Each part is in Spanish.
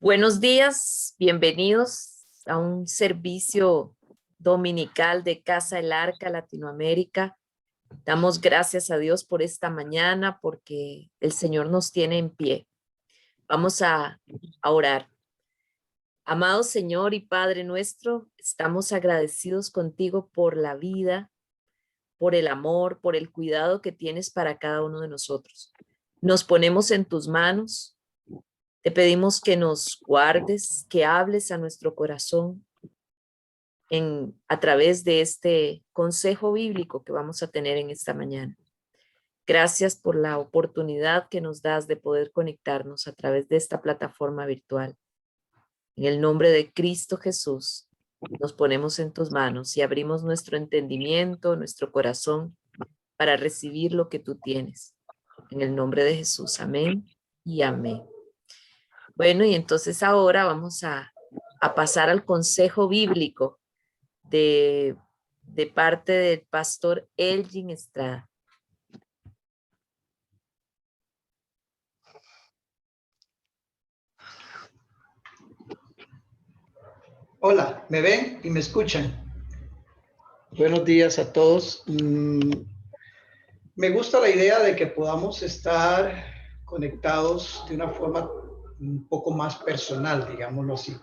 Buenos días, bienvenidos a un servicio dominical de Casa El Arca Latinoamérica. Damos gracias a Dios por esta mañana porque el Señor nos tiene en pie. Vamos a orar. Amado Señor y Padre nuestro, estamos agradecidos contigo por la vida, por el amor, por el cuidado que tienes para cada uno de nosotros. Nos ponemos en tus manos. Te pedimos que nos guardes, que hables a nuestro corazón a través de este consejo bíblico que vamos a tener en esta mañana. Gracias por la oportunidad que nos das de poder conectarnos a través de esta plataforma virtual. En el nombre de Cristo Jesús, nos ponemos en tus manos y abrimos nuestro entendimiento, nuestro corazón para recibir lo que tú tienes. En el nombre de Jesús, amén y amén. Bueno, y entonces ahora vamos a pasar al consejo bíblico de parte del pastor Elgin Estrada. Hola, ¿me ven y me escuchan? Buenos días a todos. Me gusta la idea de que podamos estar conectados de una forma un poco más personal, digámoslo así,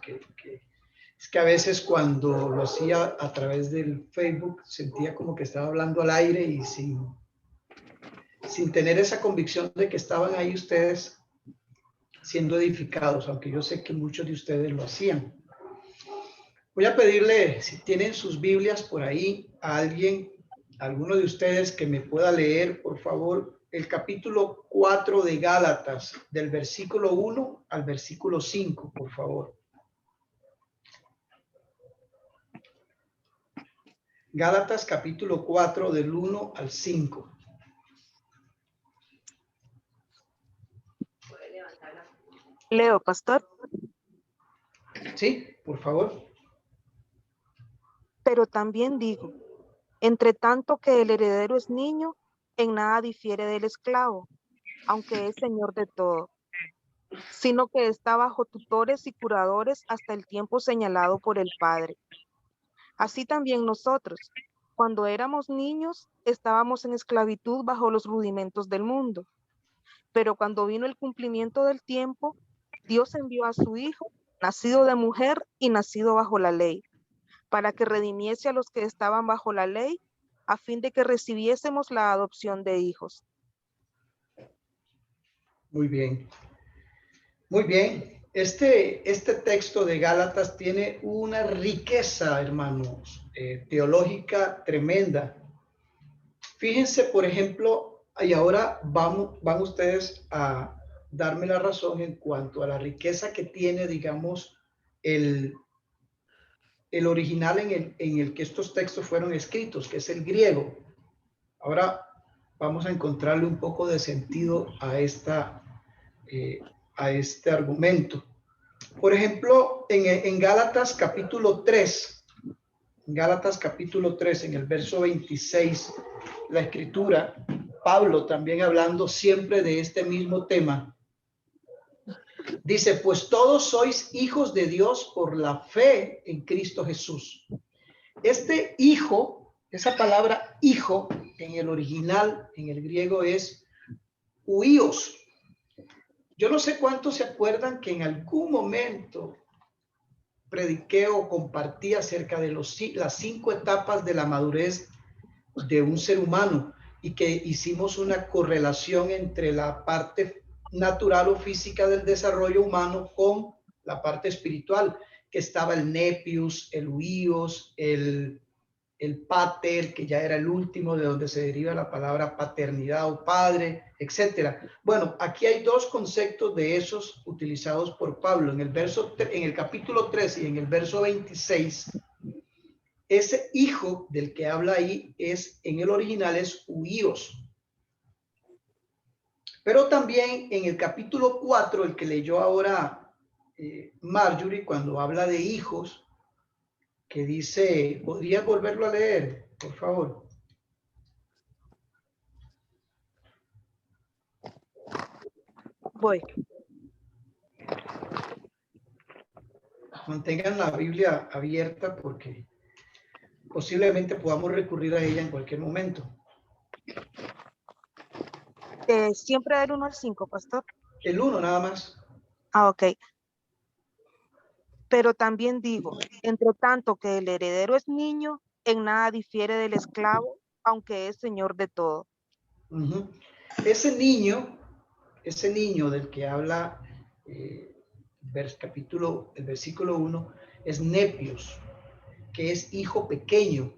es que a veces cuando lo hacía a través del Facebook sentía como que estaba hablando al aire y sin tener esa convicción de que estaban ahí ustedes siendo edificados, aunque yo sé que muchos de ustedes lo hacían. Voy a pedirle, si tienen sus Biblias por ahí, a alguno de ustedes que me pueda leer, por favor, el capítulo 4 de Gálatas, del versículo 1 al versículo 5, por favor. Gálatas, capítulo 4, del 1 al 5. Leo, pastor. Sí, por favor. Pero también digo, entre tanto que el heredero es niño, en nada difiere del esclavo, aunque es señor de todo, sino que está bajo tutores y curadores hasta el tiempo señalado por el Padre. Así también nosotros, cuando éramos niños, estábamos en esclavitud bajo los rudimentos del mundo. Pero cuando vino el cumplimiento del tiempo, Dios envió a su Hijo, nacido de mujer y nacido bajo la ley, para que redimiese a los que estaban bajo la ley, a fin de que recibiésemos la adopción de hijos. Muy bien. Muy bien. Este texto de Gálatas tiene una riqueza, hermanos, teológica tremenda. Fíjense, por ejemplo, y ahora van ustedes a darme la razón en cuanto a la riqueza que tiene, digamos, el original en el que estos textos fueron escritos, que es el griego. Ahora vamos a encontrarle un poco de sentido a este argumento. Por ejemplo, en Gálatas capítulo 3, en el verso 26, la escritura, Pablo también hablando siempre de este mismo tema, dice, pues todos sois hijos de Dios por la fe en Cristo Jesús. Este hijo, esa palabra hijo, en el original, en el griego es huíos. Yo no sé cuántos se acuerdan que en algún momento prediqué o compartí acerca de las 5 etapas de la madurez de un ser humano y que hicimos una correlación entre la parte natural o física del desarrollo humano con la parte espiritual, que estaba el nepios, el huíos, el pater, que ya era el último, de donde se deriva la palabra paternidad o padre, etcétera. Bueno, aquí hay dos conceptos de esos utilizados por Pablo en el capítulo 13 y en el verso 26. Ese hijo del que habla ahí en el original es huíos. Pero también en el capítulo 4, el que leyó ahora Marjorie, cuando habla de hijos, que dice, ¿podrías volverlo a leer, por favor? Voy. mantengan la Biblia abierta porque posiblemente podamos recurrir a ella en cualquier momento. Siempre del 1 al 5, pastor. El 1 nada más. Ah, ok. Pero también digo, entre tanto que el heredero es niño, en nada difiere del esclavo, aunque es señor de todo. Uh-huh. Ese niño del que habla el versículo 1, es nepios, que es hijo pequeño.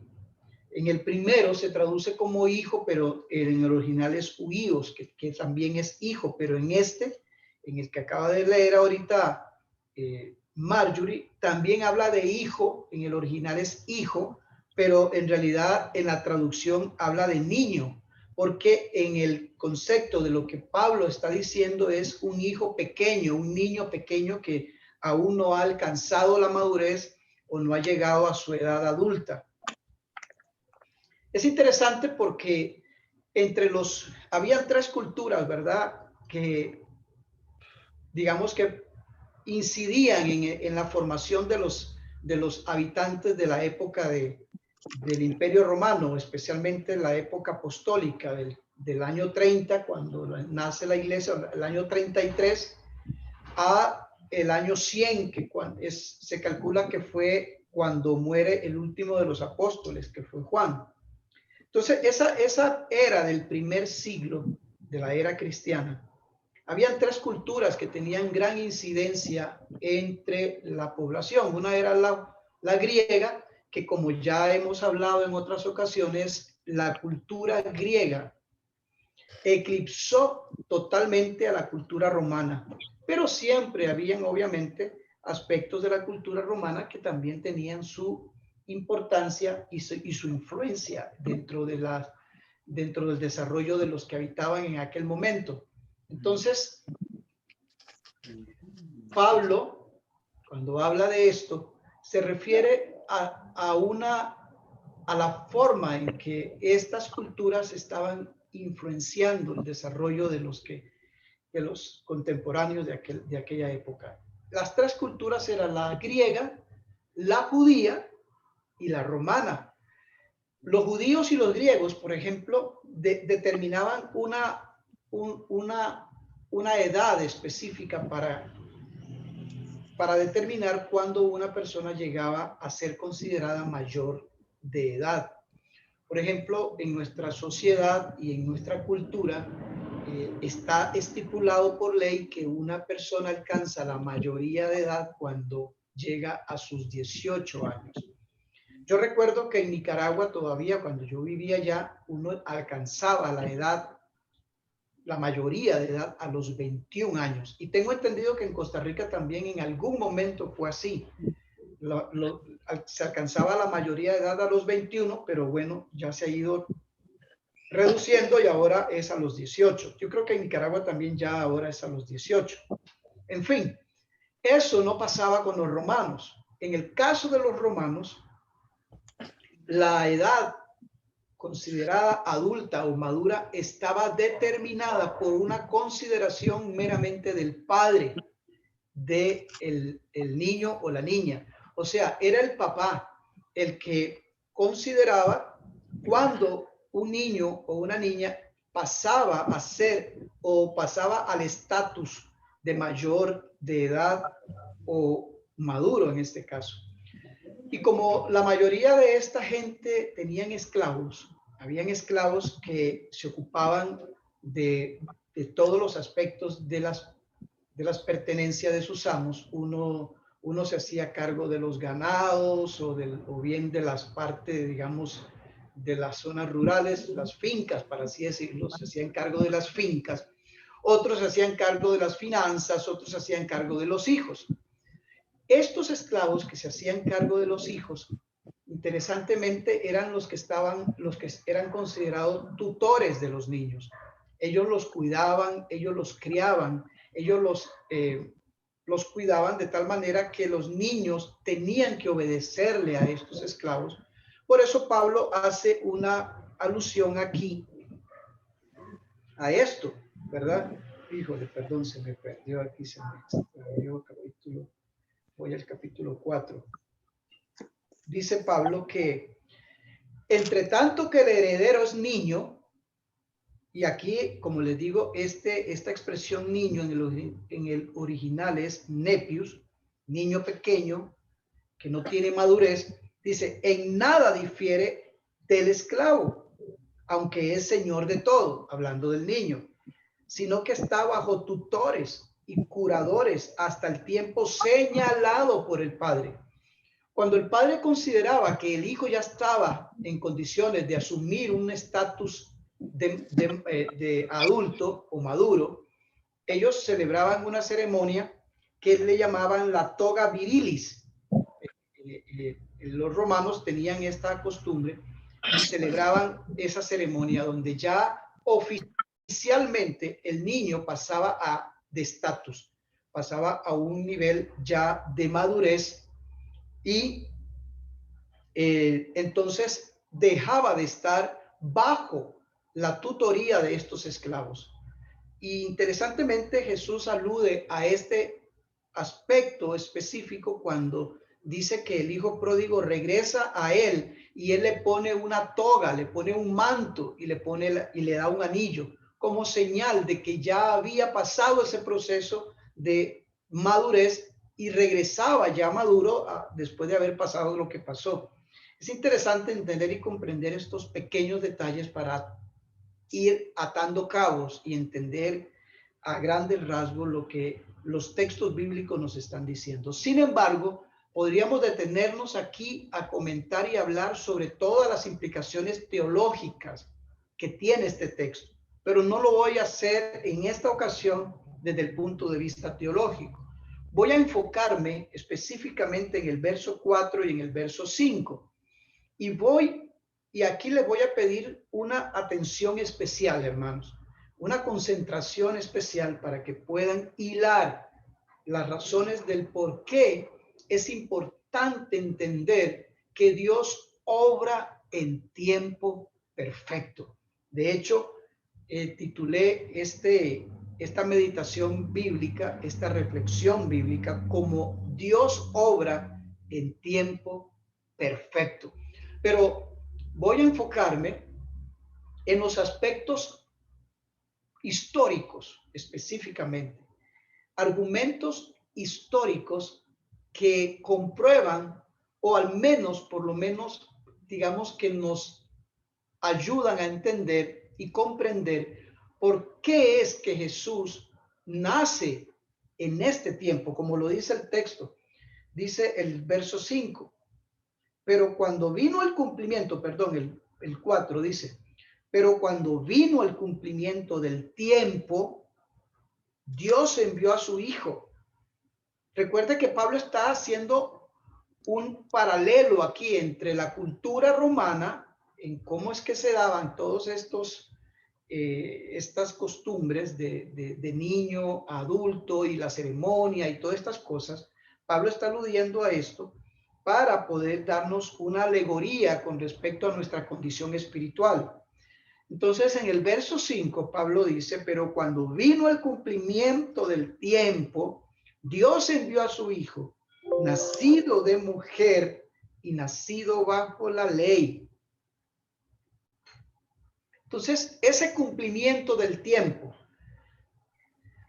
En el primero se traduce como hijo, pero en el original es huíos, que también es hijo, pero en el que acaba de leer ahorita Marjorie, también habla de hijo, en el original es hijo, pero en realidad en la traducción habla de niño, porque en el concepto de lo que Pablo está diciendo es un hijo pequeño, un niño pequeño que aún no ha alcanzado la madurez o no ha llegado a su edad adulta. Es interesante porque habían tres culturas, ¿verdad? Que digamos que incidían en la formación de los habitantes de la época del Imperio Romano, especialmente en la época apostólica del año 30, cuando nace la iglesia, el año 33, a el año 100, que se calcula que fue cuando muere el último de los apóstoles, que fue Juan. Entonces, esa era del primer siglo de la era cristiana. Habían tres culturas que tenían gran incidencia entre la población. Una era la griega, que como ya hemos hablado en otras ocasiones, la cultura griega eclipsó totalmente a la cultura romana, pero siempre habían obviamente aspectos de la cultura romana que también tenían su importancia y su influencia dentro del desarrollo de los que habitaban en aquel momento. Entonces, Pablo, cuando habla de esto, se refiere a la forma en que estas culturas estaban influenciando el desarrollo de los contemporáneos de aquella época. Las tres culturas eran la griega, la judía y la romana. Los judíos y los griegos, por ejemplo, determinaban una edad específica para determinar cuándo una persona llegaba a ser considerada mayor de edad. Por ejemplo, en nuestra sociedad y en nuestra cultura está estipulado por ley que una persona alcanza la mayoría de edad cuando llega a sus 18 años. Yo recuerdo que en Nicaragua todavía, cuando yo vivía allá, uno alcanzaba la mayoría de edad a los 21 años. Y tengo entendido que en Costa Rica también en algún momento fue así. Se alcanzaba la mayoría de edad a los 21, pero bueno, ya se ha ido reduciendo y ahora es a los 18. Yo creo que en Nicaragua también ya ahora es a los 18. En fin, eso no pasaba con los romanos. En el caso de los romanos, la edad considerada adulta o madura estaba determinada por una consideración meramente del padre del el niño o la niña. O sea, era el papá el que consideraba cuando un niño o una niña pasaba a ser o pasaba al estatus de mayor de edad o maduro en este caso. Y como la mayoría de esta gente tenían esclavos, habían esclavos que se ocupaban de todos los aspectos de las pertenencias de sus amos. Uno se hacía cargo de los ganados o bien de las partes, digamos, de las zonas rurales, las fincas, para así decirlo, se hacían cargo de las fincas. Otros se hacían cargo de las finanzas, otros se hacían cargo de los hijos. Estos esclavos que se hacían cargo de los hijos, interesantemente, eran los que eran considerados tutores de los niños. Ellos los cuidaban, ellos los criaban, ellos los cuidaban de tal manera que los niños tenían que obedecerle a estos esclavos. Por eso Pablo hace una alusión aquí a esto, ¿verdad? Híjole, perdón, se me perdió aquí, se me perdió el capítulo. voy al capítulo 4. Dice Pablo que entre tanto que el heredero es niño, y aquí, como les digo, esta expresión niño en el original es nepios, niño pequeño, que no tiene madurez, dice, en nada difiere del esclavo, aunque es señor de todo, hablando del niño, sino que está bajo tutores y curadores hasta el tiempo señalado por el padre. Cuando el padre consideraba que el hijo ya estaba en condiciones de asumir un estatus de adulto o maduro, ellos celebraban una ceremonia que le llamaban la toga virilis. Los romanos tenían esta costumbre y celebraban esa ceremonia donde ya oficialmente el niño pasaba de estatus, pasaba a un nivel ya de madurez y entonces dejaba de estar bajo la tutoría de estos esclavos. Y interesantemente Jesús alude a este aspecto específico cuando dice que el hijo pródigo regresa a él y él le pone una toga, le pone un manto y le da un anillo como señal de que ya había pasado ese proceso de madurez y regresaba ya maduro después de haber pasado lo que pasó. Es interesante entender y comprender estos pequeños detalles para ir atando cabos y entender a grandes rasgos lo que los textos bíblicos nos están diciendo. Sin embargo, podríamos detenernos aquí a comentar y hablar sobre todas las implicaciones teológicas que tiene este texto, pero no lo voy a hacer en esta ocasión desde el punto de vista teológico. Voy a enfocarme específicamente en el verso 4 y en el verso 5. Y aquí les voy a pedir una atención especial, hermanos, una concentración especial para que puedan hilar las razones del por qué es importante entender que Dios obra en tiempo perfecto. De hecho, titulé esta meditación bíblica, esta reflexión bíblica, como Dios obra en tiempo perfecto. Pero voy a enfocarme en los aspectos históricos específicamente, argumentos históricos que comprueban o al menos, por lo menos, digamos que nos ayudan a entender y comprender por qué es que Jesús nace en este tiempo, como lo dice el texto. Dice el verso 5. Pero cuando vino el cumplimiento, perdón, el 4 dice, pero cuando vino el cumplimiento del tiempo, Dios envió a su Hijo. Recuerde que Pablo está haciendo un paralelo aquí entre la cultura romana, en cómo es que se daban todos estas costumbres de niño a adulto y la ceremonia y todas estas cosas. Pablo está aludiendo a esto para poder darnos una alegoría con respecto a nuestra condición espiritual. Entonces, en el verso 5, Pablo dice, pero cuando vino el cumplimiento del tiempo, Dios envió a su Hijo, nacido de mujer y nacido bajo la ley. Entonces, ese cumplimiento del tiempo,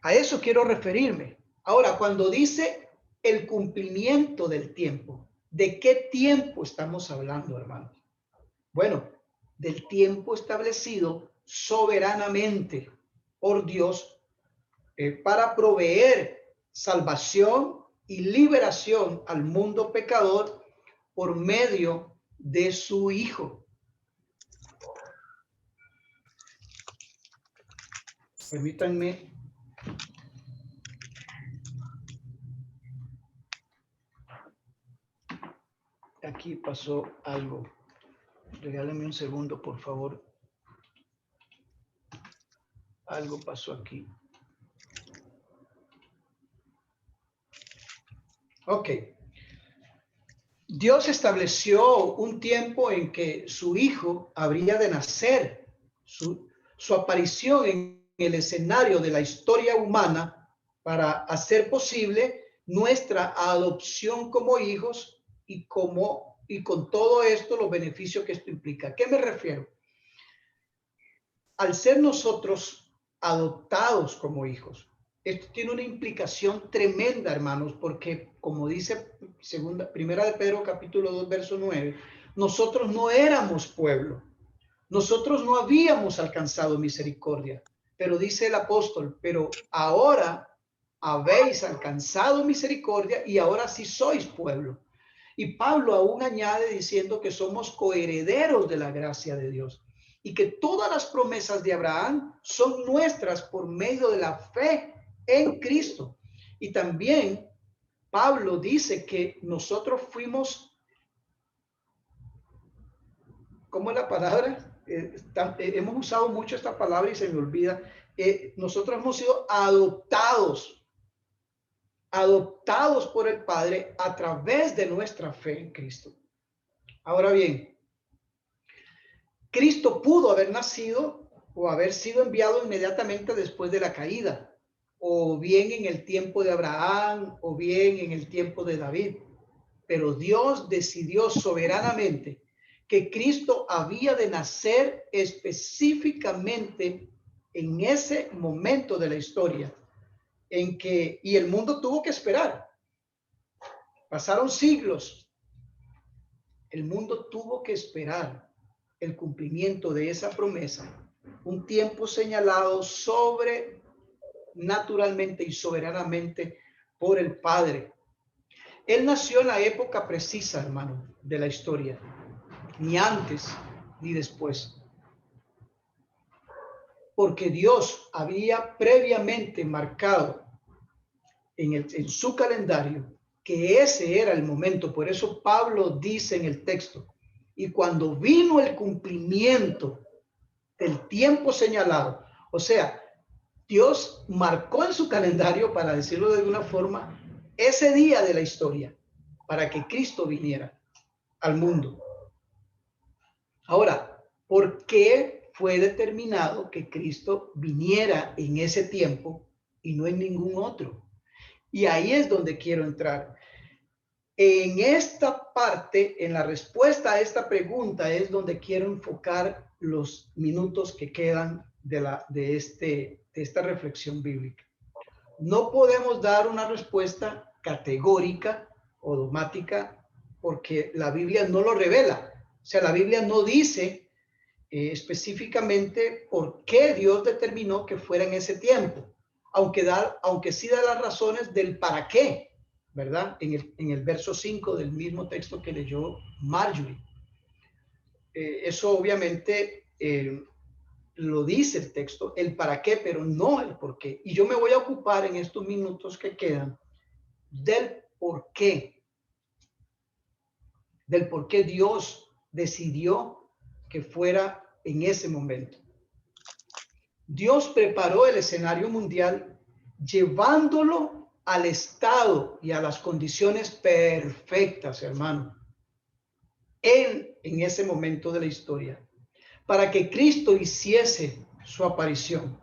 a eso quiero referirme. Ahora, cuando dice el cumplimiento del tiempo, ¿de qué tiempo estamos hablando, hermanos? Bueno, del tiempo establecido soberanamente por Dios para proveer salvación y liberación al mundo pecador por medio de su Hijo. Permítanme. Aquí pasó algo. Regálenme un segundo, por favor. Algo pasó aquí. Ok. Dios estableció un tiempo en que su Hijo habría de nacer. Su aparición en el escenario de la historia humana para hacer posible nuestra adopción como hijos y con todo esto los beneficios que esto implica. ¿A qué me refiero? Al ser nosotros adoptados como hijos, esto tiene una implicación tremenda, hermanos, porque como dice primera de Pedro capítulo 2 verso 9, nosotros no éramos pueblo, nosotros no habíamos alcanzado misericordia, pero dice el apóstol, pero ahora habéis alcanzado misericordia y ahora sí sois pueblo. Y Pablo aún añade diciendo que somos coherederos de la gracia de Dios y que todas las promesas de Abraham son nuestras por medio de la fe en Cristo. Y también Pablo dice que nosotros fuimos, ¿cómo es la palabra? Hemos usado mucho esta palabra y se me olvida. Nosotros hemos sido adoptados por el Padre a través de nuestra fe en Cristo. Ahora bien, Cristo pudo haber nacido o haber sido enviado inmediatamente después de la caída, o bien en el tiempo de Abraham, o bien en el tiempo de David. Pero Dios decidió soberanamente que Cristo había de nacer específicamente en ese momento de la historia en que, y el mundo tuvo que esperar. Pasaron siglos. El mundo tuvo que esperar el cumplimiento de esa promesa, un tiempo señalado naturalmente y soberanamente por el Padre. Él nació en la época precisa, hermano, de la historia, ni antes ni después. Porque Dios había previamente marcado en su calendario que ese era el momento. Por eso Pablo dice en el texto, y cuando vino el cumplimiento del tiempo señalado, o sea, Dios marcó en su calendario, para decirlo de alguna forma, ese día de la historia, para que Cristo viniera al mundo. Ahora, ¿por qué fue determinado que Cristo viniera en ese tiempo y no en ningún otro? Y ahí es donde quiero entrar. En esta parte, en la respuesta a esta pregunta, es donde quiero enfocar los minutos que quedan de esta reflexión bíblica. No podemos dar una respuesta categórica o dogmática porque la Biblia no lo revela. O sea, la Biblia no dice específicamente por qué Dios determinó que fuera en ese tiempo, aunque sí da las razones del para qué, ¿verdad? En el verso 5 del mismo texto que leyó Marjorie. Eso obviamente lo dice el texto, el para qué, pero no el por qué. Y yo me voy a ocupar en estos minutos que quedan del por qué Dios decidió que fuera en ese momento. Dios preparó el escenario mundial llevándolo al estado y a las condiciones perfectas, hermano, en ese momento de la historia, para que Cristo hiciese su aparición.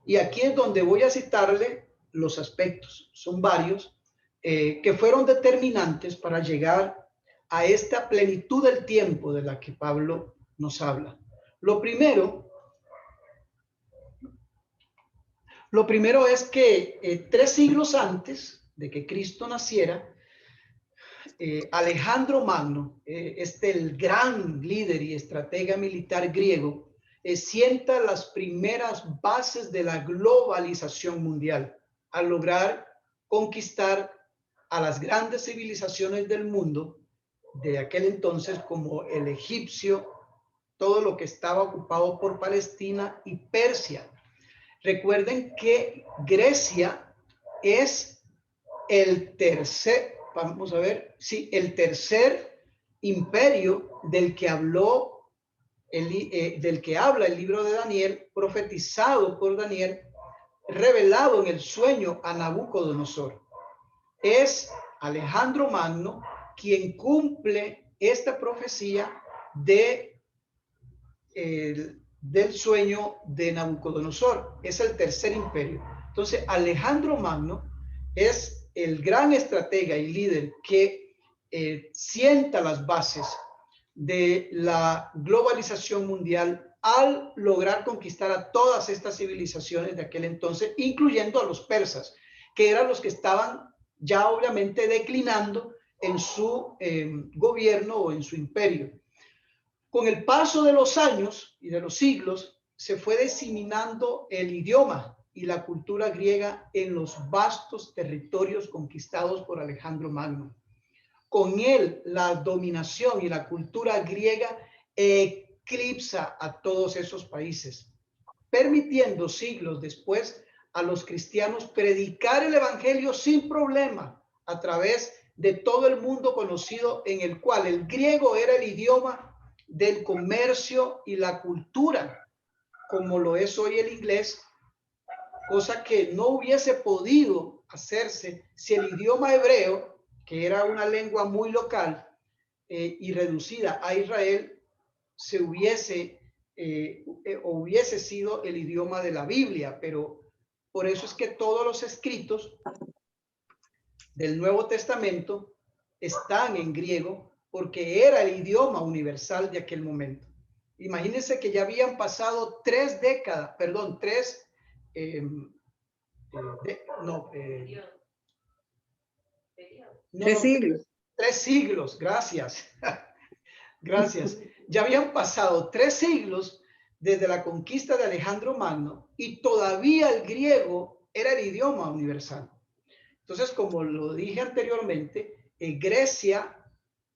Y aquí es donde voy a citarle los aspectos, son varios, que fueron determinantes para llegar a esta plenitud del tiempo de la que Pablo nos habla. Lo primero es que 3 siglos antes de que Cristo naciera, Alejandro Magno, el gran líder y estratega militar griego, sienta las primeras bases de la globalización mundial al lograr conquistar a las grandes civilizaciones del mundo de aquel entonces, como el egipcio, todo lo que estaba ocupado por Palestina y Persia. Recuerden que Grecia es el tercer imperio del que habla el libro de Daniel, profetizado por Daniel, revelado en el sueño a Nabucodonosor. Es Alejandro Magno quien cumple esta profecía del sueño de Nabucodonosor. Es el tercer imperio. Entonces, Alejandro Magno es el gran estratega y líder que sienta las bases de la globalización mundial al lograr conquistar a todas estas civilizaciones de aquel entonces, incluyendo a los persas, que eran los que estaban ya obviamente declinando en su gobierno o en su imperio. Con el paso de los años y de los siglos, se fue diseminando el idioma y la cultura griega en los vastos territorios conquistados por Alejandro Magno. Con él, la dominación y la cultura griega eclipsa a todos esos países, permitiendo siglos después a los cristianos predicar el evangelio sin problema a través de todo el mundo conocido, en el cual el griego era el idioma del comercio y la cultura, como lo es hoy el inglés, cosa que no hubiese podido hacerse si el idioma hebreo, que era una lengua muy local y reducida a Israel, se hubiese sido el idioma de la Biblia. Pero por eso es que todos los escritos del Nuevo Testamento están en griego, porque era el idioma universal de aquel momento. Imagínense que ya habían pasado 3 décadas, perdón, 3 siglos. 3 siglos, gracias. Gracias. Ya habían pasado 3 siglos desde la conquista de Alejandro Magno y todavía el griego era el idioma universal. Entonces, como lo dije anteriormente, Grecia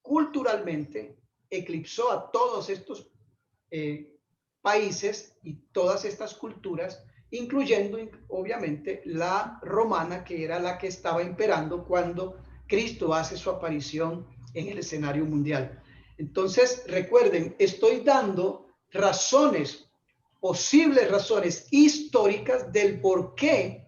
culturalmente eclipsó a todos estos países y todas estas culturas, incluyendo obviamente la romana, que era la que estaba imperando cuando Cristo hace su aparición en el escenario mundial. Entonces, recuerden, estoy dando razones, posibles razones históricas del por qué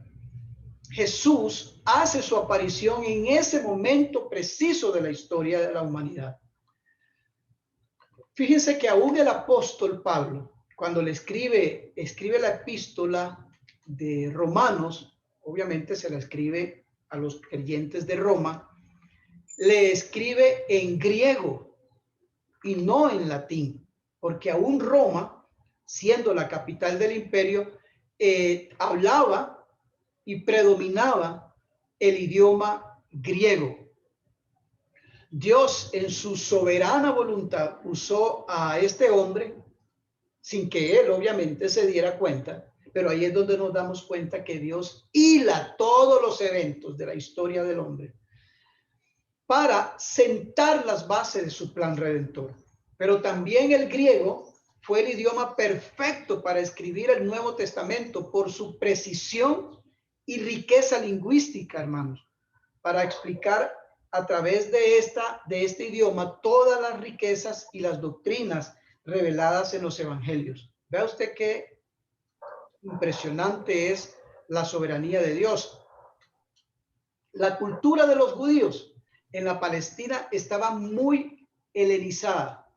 Jesús hace su aparición en ese momento preciso de la historia de la humanidad. Fíjense que aún el apóstol Pablo, cuando le escribe la epístola de Romanos, obviamente se la escribe a los creyentes de Roma, le escribe en griego y no en latín, porque aún Roma, siendo la capital del imperio, hablaba y predominaba el idioma griego. Dios, en su soberana voluntad, usó a este hombre sin que él obviamente se diera cuenta, pero ahí es donde nos damos cuenta que Dios hila todos los eventos de la historia del hombre para sentar las bases de su plan redentor. Pero también el griego fue el idioma perfecto para escribir el Nuevo Testamento por su precisión y riqueza lingüística, hermanos, para explicar a través de este idioma todas las riquezas y las doctrinas reveladas en los evangelios. Vea usted qué impresionante es la soberanía de Dios. La cultura de los judíos en la Palestina estaba muy helenizada.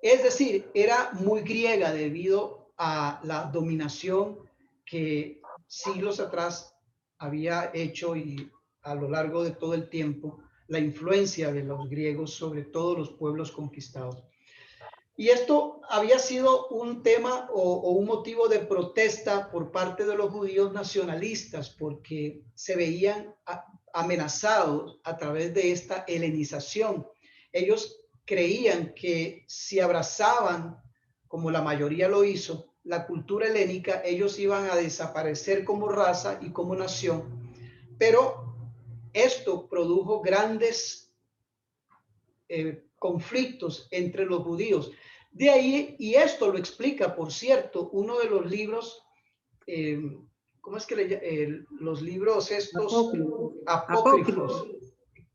Es decir, era muy griega debido a la dominación que siglos atrás había hecho, y a lo largo de todo el tiempo, la influencia de los griegos sobre todos los pueblos conquistados. Y esto había sido un tema o un motivo de protesta por parte de los judíos nacionalistas, porque se veían amenazados a través de esta helenización. Ellos creían que si abrazaban, como la mayoría lo hizo, la cultura helénica, ellos iban a desaparecer como raza y como nación. Pero esto produjo grandes conflictos entre los judíos. De ahí, y esto lo explica, por cierto, uno de los libros, ¿cómo es que los libros estos? Apócrifos.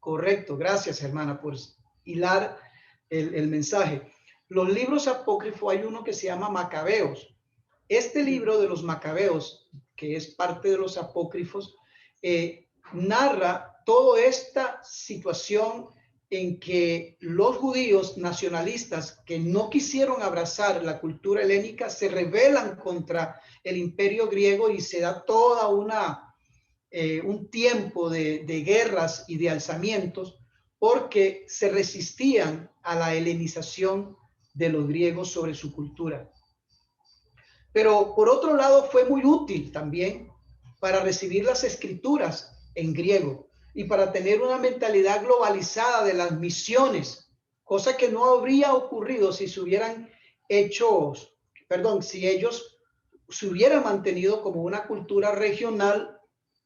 Correcto, gracias hermana por hilar el mensaje. Los libros apócrifos, hay uno que se llama Macabeos. Este libro de los Macabeos, que es parte de los apócrifos, narra toda esta situación en que los judíos nacionalistas que no quisieron abrazar la cultura helénica se rebelan contra el imperio griego, y se da toda una un tiempo de guerras y de alzamientos, porque se resistían a la helenización de los griegos sobre su cultura. Pero por otro lado fue muy útil también para recibir las escrituras en griego y para tener una mentalidad globalizada de las misiones, cosa que no habría ocurrido si se hubieran hecho, si ellos se hubieran mantenido como una cultura regional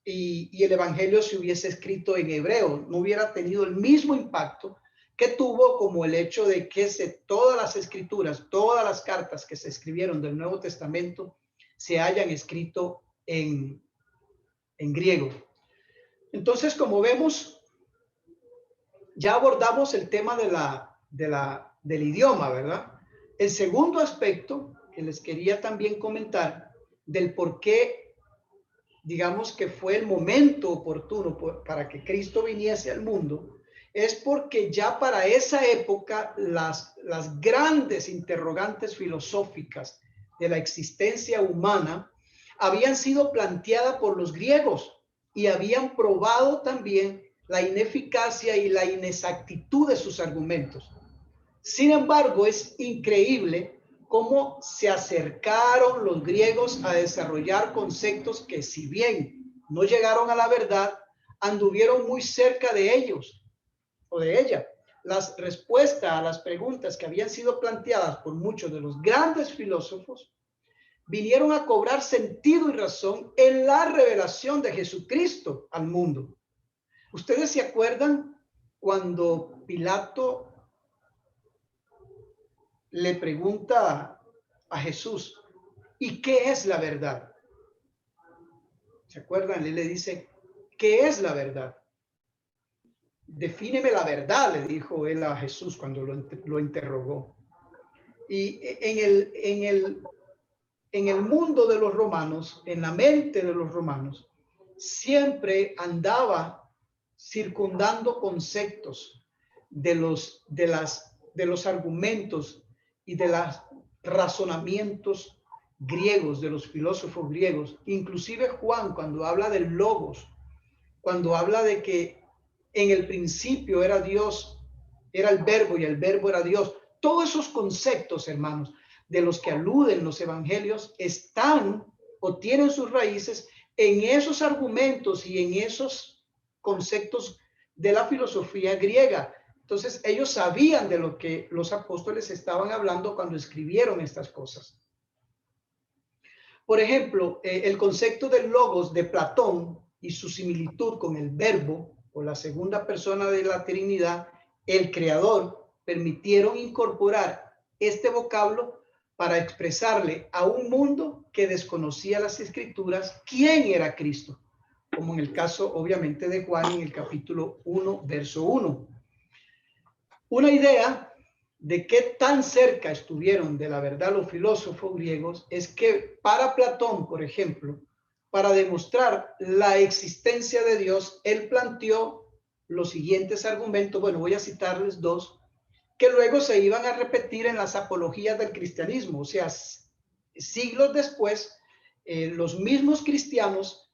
y el evangelio se hubiese escrito en hebreo. No hubiera tenido el mismo impacto que tuvo, como el hecho de que todas las escrituras, todas las cartas que se escribieron del Nuevo Testamento se hayan escrito en griego. Entonces, como vemos, ya abordamos el tema del idioma, ¿verdad? El segundo aspecto que les quería también comentar del por qué, digamos que fue el momento oportuno para que Cristo viniese al mundo, es porque ya para esa época las grandes interrogantes filosóficas de la existencia humana habían sido planteadas por los griegos y habían probado también la ineficacia y la inexactitud de sus argumentos. Sin embargo, es increíble cómo se acercaron los griegos a desarrollar conceptos que, si bien no llegaron a la verdad, anduvieron muy cerca de ellos o de ella. Las respuestas a las preguntas que habían sido planteadas por muchos de los grandes filósofos vinieron a cobrar sentido y razón en la revelación de Jesucristo al mundo. ¿Ustedes se acuerdan cuando Pilato le pregunta a Jesús, ¿y qué es la verdad? ¿Se acuerdan? Él le dice, ¿qué es la verdad? Defíneme la verdad, le dijo él a Jesús cuando lo interrogó. Y en el mundo de los romanos, en la mente de los romanos, siempre andaba circundando conceptos de los argumentos y de los razonamientos griegos, de los filósofos griegos. Inclusive Juan, cuando habla del logos, cuando habla de que en el principio era Dios, era el verbo y el verbo era Dios. Todos esos conceptos, hermanos, de los que aluden los evangelios están o tienen sus raíces en esos argumentos y en esos conceptos de la filosofía griega. Entonces, ellos sabían de lo que los apóstoles estaban hablando cuando escribieron estas cosas. Por ejemplo, el concepto del logos de Platón y su similitud con el verbo o la segunda persona de la Trinidad, el creador, permitieron incorporar este vocablo para expresarle a un mundo que desconocía las escrituras quién era Cristo, como en el caso obviamente de Juan en el capítulo 1, verso 1. Una idea de qué tan cerca estuvieron de la verdad los filósofos griegos es que para Platón, por ejemplo, para demostrar la existencia de Dios, él planteó los siguientes argumentos. Bueno, voy a citarles dos, que luego se iban a repetir en las apologías del cristianismo. O sea, siglos después, los mismos cristianos,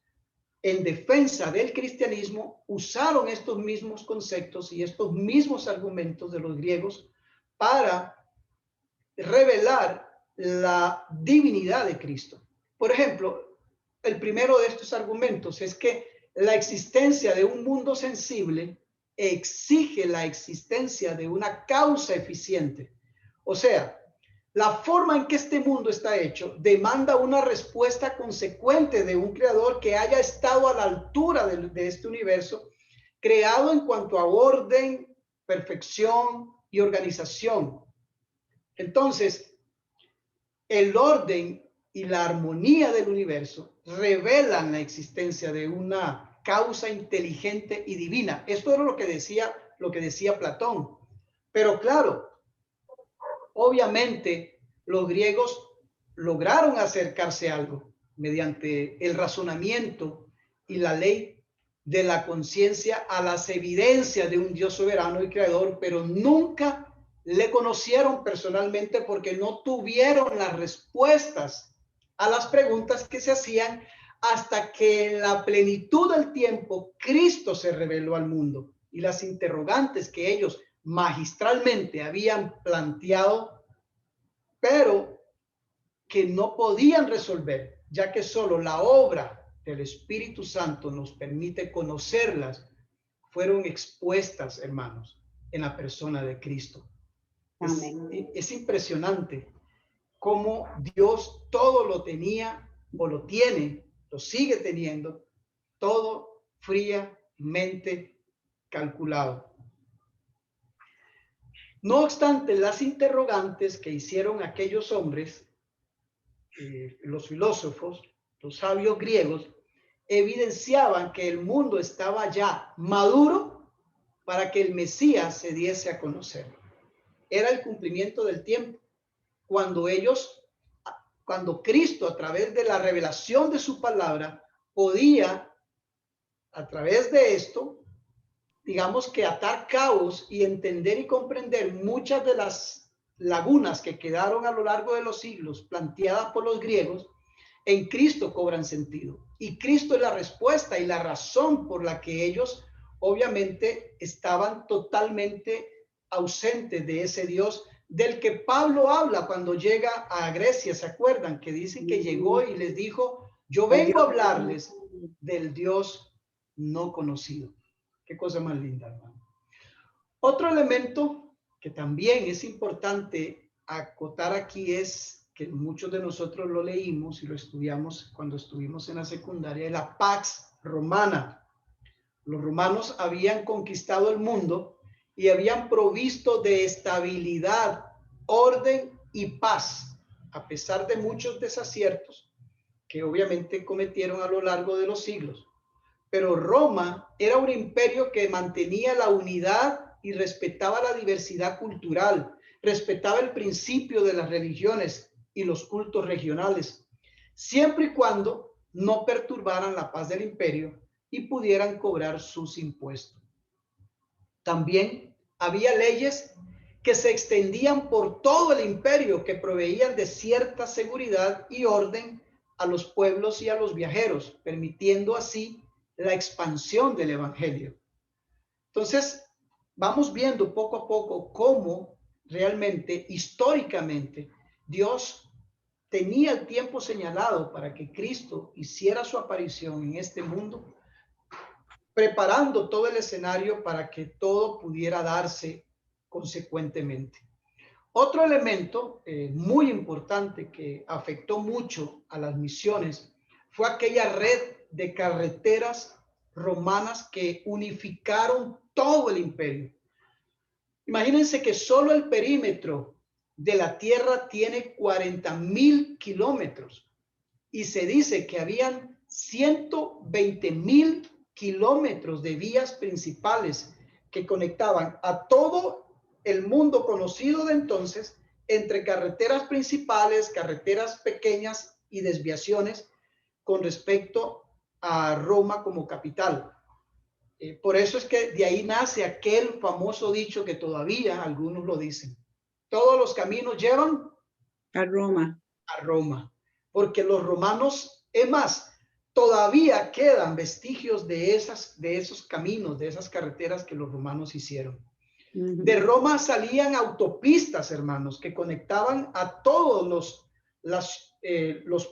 en defensa del cristianismo, usaron estos mismos conceptos y estos mismos argumentos de los griegos para revelar la divinidad de Cristo. Por ejemplo, el primero de estos argumentos es que la existencia de un mundo sensible exige la existencia de una causa eficiente. O sea, la forma en que este mundo está hecho demanda una respuesta consecuente de un creador que haya estado a la altura de este universo, creado en cuanto a orden, perfección y organización. Entonces, el orden y la armonía del universo revelan la existencia de una causa inteligente y divina. Esto era lo que decía Platón. Pero claro, obviamente los griegos lograron acercarse a algo mediante el razonamiento y la ley de la conciencia a las evidencias de un Dios soberano y creador, pero nunca le conocieron personalmente porque no tuvieron las respuestas a las preguntas que se hacían hasta que en la plenitud del tiempo Cristo se reveló al mundo y las interrogantes que ellos magistralmente habían planteado, pero que no podían resolver, ya que solo la obra del Espíritu Santo nos permite conocerlas, fueron expuestas, hermanos, en la persona de Cristo. Es impresionante cómo Dios todo lo tenía o lo tiene, lo sigue teniendo, todo fríamente calculado. No obstante, las interrogantes que hicieron aquellos hombres, los filósofos, los sabios griegos, evidenciaban que el mundo estaba ya maduro para que el Mesías se diese a conocer. Era el cumplimiento del tiempo, cuando Cristo, a través de la revelación de su palabra, podía, a través de esto, digamos que atar cabos y entender y comprender muchas de las lagunas que quedaron a lo largo de los siglos planteadas por los griegos. En Cristo cobran sentido. Y Cristo es la respuesta y la razón por la que ellos obviamente estaban totalmente ausentes de ese Dios del que Pablo habla cuando llega a Grecia. ¿Se acuerdan? Que dice que llegó y les dijo, yo vengo a hablarles del Dios no conocido. Qué cosa más linda, hermano. Otro elemento que también es importante acotar aquí es que muchos de nosotros lo leímos y lo estudiamos cuando estuvimos en la secundaria, la Pax Romana. Los romanos habían conquistado el mundo y habían provisto de estabilidad, orden y paz, a pesar de muchos desaciertos que obviamente cometieron a lo largo de los siglos. Pero Roma era un imperio que mantenía la unidad y respetaba la diversidad cultural, respetaba el principio de las religiones y los cultos regionales, siempre y cuando no perturbaran la paz del imperio y pudieran cobrar sus impuestos. También había leyes que se extendían por todo el imperio, que proveían de cierta seguridad y orden a los pueblos y a los viajeros, permitiendo así la expansión del evangelio. Entonces, vamos viendo poco a poco cómo realmente, históricamente, Dios tenía el tiempo señalado para que Cristo hiciera su aparición en este mundo, preparando todo el escenario para que todo pudiera darse consecuentemente. Otro elemento muy importante que afectó mucho a las misiones fue aquella red de carreteras romanas que unificaron todo el imperio. Imagínense que solo el perímetro de la tierra tiene 40,000 kilómetros y se dice que habían 120,000 kilómetros de vías principales que conectaban a todo el mundo conocido de entonces, entre carreteras principales, carreteras pequeñas y desviaciones con respecto a Roma como capital. Por eso es que de ahí nace aquel famoso dicho que todavía algunos lo dicen: todos los caminos llevan a Roma. A Roma, porque los romanos, es más, todavía quedan vestigios de esos caminos, de esas carreteras que los romanos hicieron. De Roma salían autopistas, hermanos, que conectaban a todos los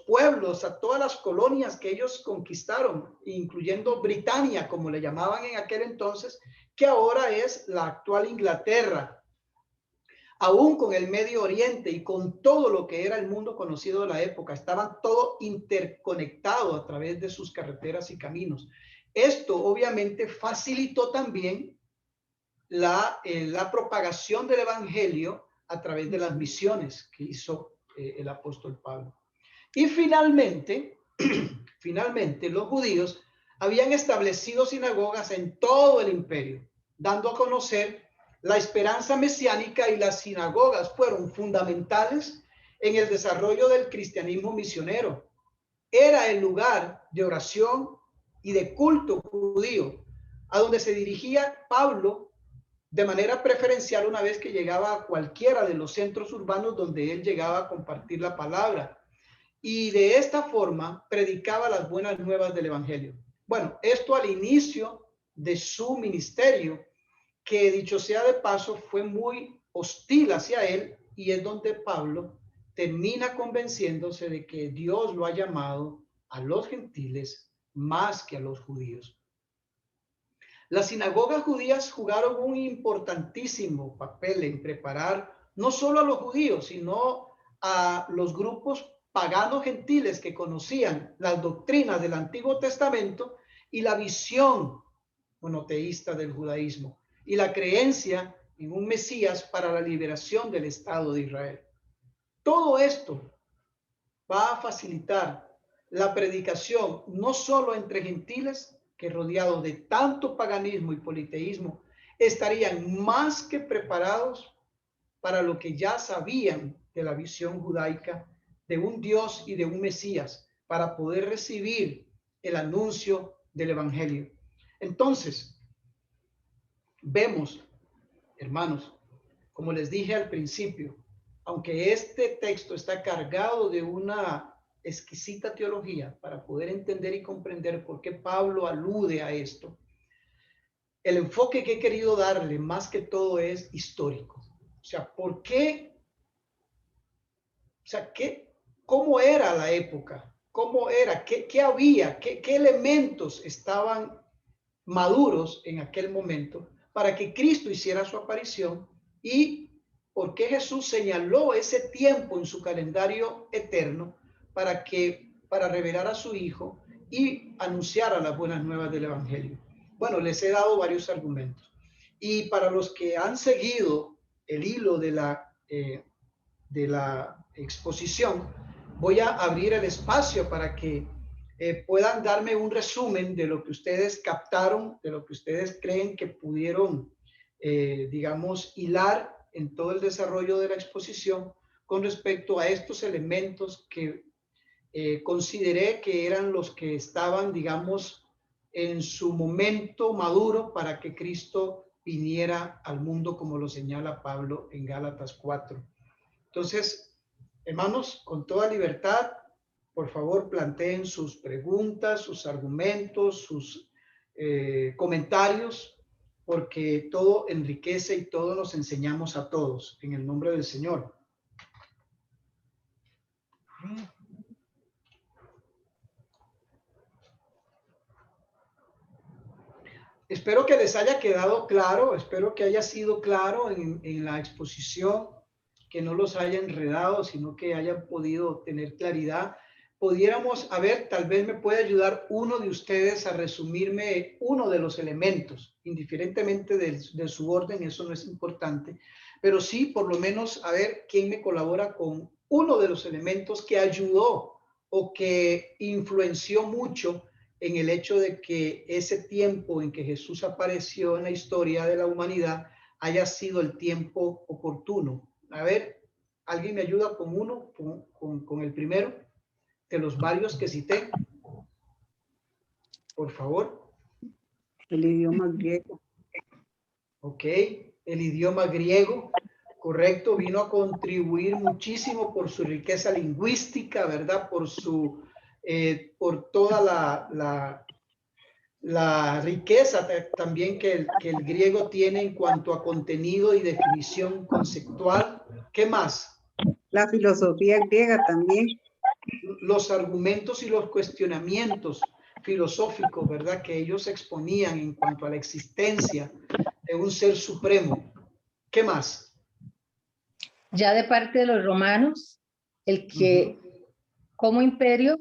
pueblos, a todas las colonias que ellos conquistaron, incluyendo Britania, como le llamaban en aquel entonces, que ahora es la actual Inglaterra. Aún con el Medio Oriente y con todo lo que era el mundo conocido de la época, estaban todo interconectado a través de sus carreteras y caminos. Esto obviamente facilitó también la propagación del evangelio a través de las misiones que hizo el apóstol Pablo. Y finalmente los judíos habían establecido sinagogas en todo el imperio, dando a conocer la esperanza mesiánica, y las sinagogas fueron fundamentales en el desarrollo del cristianismo misionero. Era el lugar de oración y de culto judío, a donde se dirigía Pablo de manera preferencial una vez que llegaba a cualquiera de los centros urbanos donde él llegaba a compartir la palabra. y de esta forma predicaba las buenas nuevas del evangelio. Bueno, esto al inicio de su ministerio, que dicho sea de paso, fue muy hostil hacia él, y es donde Pablo termina convenciéndose de que Dios lo ha llamado a los gentiles más que a los judíos. Las sinagogas judías jugaron un importantísimo papel en preparar no solo a los judíos, sino a los grupos paganos gentiles que conocían las doctrinas del Antiguo Testamento y la visión monoteísta del judaísmo y la creencia en un Mesías para la liberación del Estado de Israel. Todo esto va a facilitar la predicación no solo entre gentiles, que rodeados de tanto paganismo y politeísmo estarían más que preparados para lo que ya sabían de la visión judaica de un Dios y de un Mesías, para poder recibir el anuncio del evangelio. Entonces, vemos, hermanos, como les dije al principio, aunque este texto está cargado de una exquisita teología para poder entender y comprender por qué Pablo alude a esto, el enfoque que he querido darle más que todo es histórico. O sea, ¿por qué? O sea, ¿cómo era la época? ¿Cómo era? ¿Qué había? ¿Qué elementos estaban maduros en aquel momento para que Cristo hiciera su aparición? ¿Y por qué Jesús señaló ese tiempo en su calendario eterno para revelar a su Hijo y anunciar las buenas nuevas del evangelio? Bueno, les he dado varios argumentos, y para los que han seguido el hilo de la exposición, voy a abrir el espacio para que puedan darme un resumen de lo que ustedes captaron, de lo que ustedes creen que pudieron, digamos, hilar en todo el desarrollo de la exposición con respecto a estos elementos que consideré que eran los que estaban, digamos, en su momento maduro para que Cristo viniera al mundo, como lo señala Pablo en Gálatas 4. Entonces, hermanos, con toda libertad, por favor, planteen sus preguntas, sus argumentos, sus comentarios, porque todo enriquece y todo nos enseñamos a todos, en el nombre del Señor. Espero que les haya quedado claro, espero que haya sido claro en la exposición, que no los haya enredado, sino que hayan podido tener claridad. Pudiéramos, a ver, tal vez me puede ayudar uno de ustedes a resumirme uno de los elementos, indiferentemente de su orden, eso no es importante, pero sí, por lo menos, a ver quién me colabora con uno de los elementos que ayudó o que influenció mucho en el hecho de que ese tiempo en que Jesús apareció en la historia de la humanidad haya sido el tiempo oportuno. A ver, ¿alguien me ayuda con uno, con el primero de los varios que cité? Por favor. El idioma griego. Ok, el idioma griego, correcto, vino a contribuir muchísimo por su riqueza lingüística, ¿verdad? Por toda la riqueza también que el griego tiene en cuanto a contenido y definición conceptual. ¿Qué más? La filosofía griega también. Los argumentos y los cuestionamientos filosóficos, ¿verdad? Que ellos exponían en cuanto a la existencia de un ser supremo. ¿Qué más? Ya de parte de los romanos, el que como imperio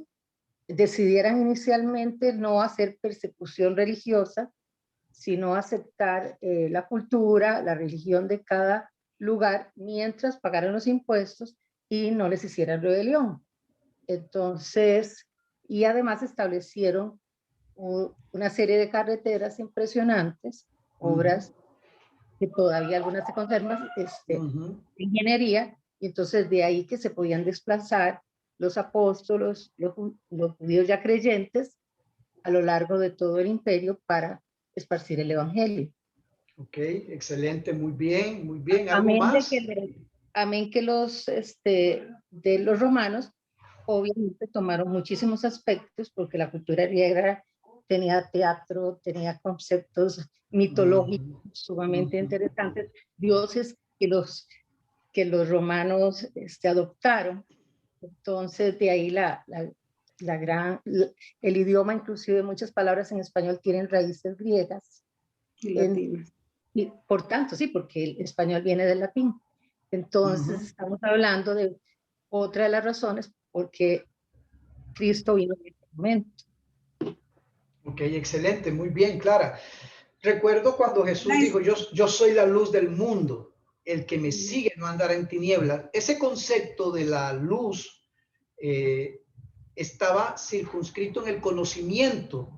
decidieran inicialmente no hacer persecución religiosa, sino aceptar la cultura, la religión de cada lugar, mientras pagaran los impuestos y no les hicieran rebelión. Entonces, y además establecieron una serie de carreteras impresionantes, obras que todavía algunas se conservan, ingeniería, y entonces de ahí que se podían desplazar los apóstolos, los judíos ya creyentes, a lo largo de todo el imperio para esparcir el evangelio. Ok, excelente, muy bien, ¿Algo amén más? Amén que los, de los romanos obviamente tomaron muchísimos aspectos porque la cultura griega tenía teatro, tenía conceptos mitológicos sumamente interesantes, dioses que los romanos adoptaron. Entonces, de ahí el idioma, inclusive muchas palabras en español tienen raíces griegas. Y latinas. Y por tanto, sí, porque el español viene del latín. Entonces, estamos hablando de otra de las razones porque Cristo vino en este momento. Ok, excelente, muy bien, Clara. Recuerdo cuando Jesús dijo, yo soy la luz del mundo, el que me sigue no andará en tinieblas. Ese concepto de la luz estaba circunscrito en el conocimiento,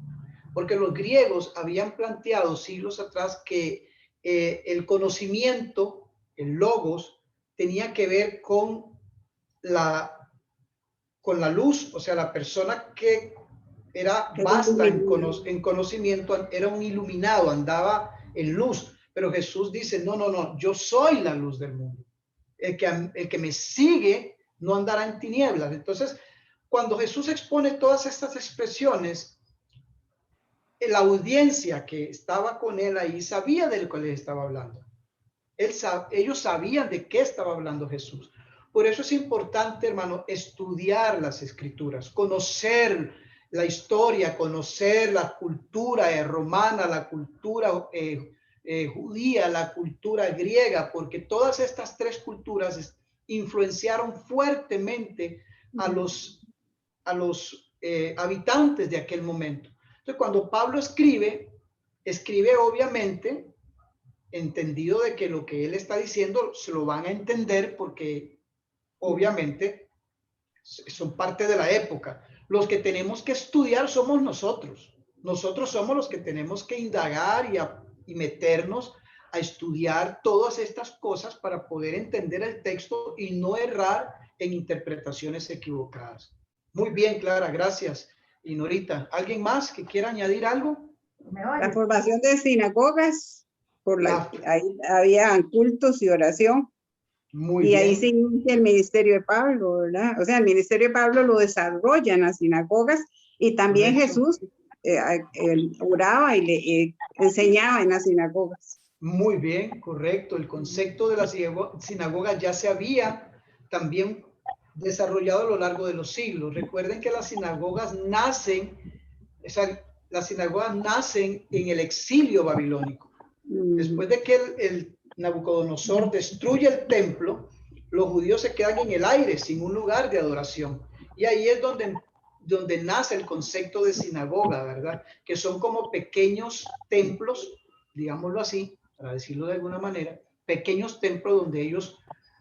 porque los griegos habían planteado siglos atrás que el conocimiento, el logos, tenía que ver con la luz, o sea, la persona que era vasta en conocimiento, era un iluminado, andaba en luz. Pero Jesús dice, no, yo soy la luz del mundo. El que me sigue no andará en tinieblas. Entonces, cuando Jesús expone todas estas expresiones, la audiencia que estaba con él ahí sabía de lo que le estaba hablando. Ellos sabían de qué estaba hablando Jesús. Por eso es importante, hermano, estudiar las escrituras, conocer la historia, conocer la cultura romana, la cultura judía, la cultura griega, porque todas estas tres culturas influenciaron fuertemente a los habitantes de aquel momento. Entonces, cuando Pablo escribe obviamente entendido de que lo que él está diciendo se lo van a entender porque obviamente son parte de la época. Los que tenemos que estudiar somos nosotros. Nosotros somos los que tenemos que indagar y meternos a estudiar todas estas cosas para poder entender el texto y no errar en interpretaciones equivocadas. Muy bien, Clara, gracias. Y Norita, ¿alguien más que quiera añadir algo? La formación de sinagogas, ahí había cultos y oración. Muy y bien. ahí se inicia el ministerio de Pablo, ¿verdad? O sea, el ministerio de Pablo lo desarrolla en las sinagogas y también Correcto. Jesús oraba y le enseñaba en las sinagogas. Muy bien, correcto. El concepto de la sinagoga ya se había también desarrollado a lo largo de los siglos. Recuerden que las sinagogas nacen en el exilio babilónico. Después de que el Nabucodonosor destruye el templo, los judíos se quedan en el aire sin un lugar de adoración. Y ahí es donde nace el concepto de sinagoga, ¿verdad? Que son como pequeños templos, digámoslo así, para decirlo de alguna manera, pequeños templos donde ellos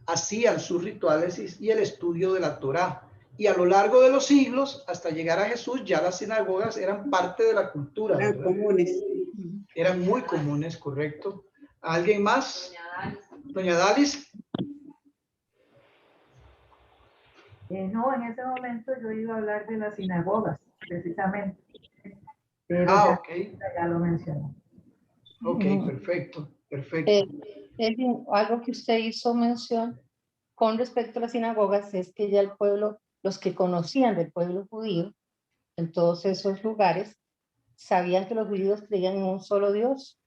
hacían sus rituales y el estudio de la Torá. Y a lo largo de los siglos, hasta llegar a Jesús, ya las sinagogas eran parte de la cultura, Eran ¿verdad? comunes. Eran muy comunes, correcto. ¿Alguien más? Doña Dalis. No, en ese momento yo iba a hablar de las sinagogas, precisamente. Pero Ok. ya lo mencioné. Ok, perfecto, perfecto. Algo que usted hizo mención con respecto a las sinagogas es que ya el pueblo, los que conocían del pueblo judío en todos esos lugares, sabían que los judíos creían en un solo Dios.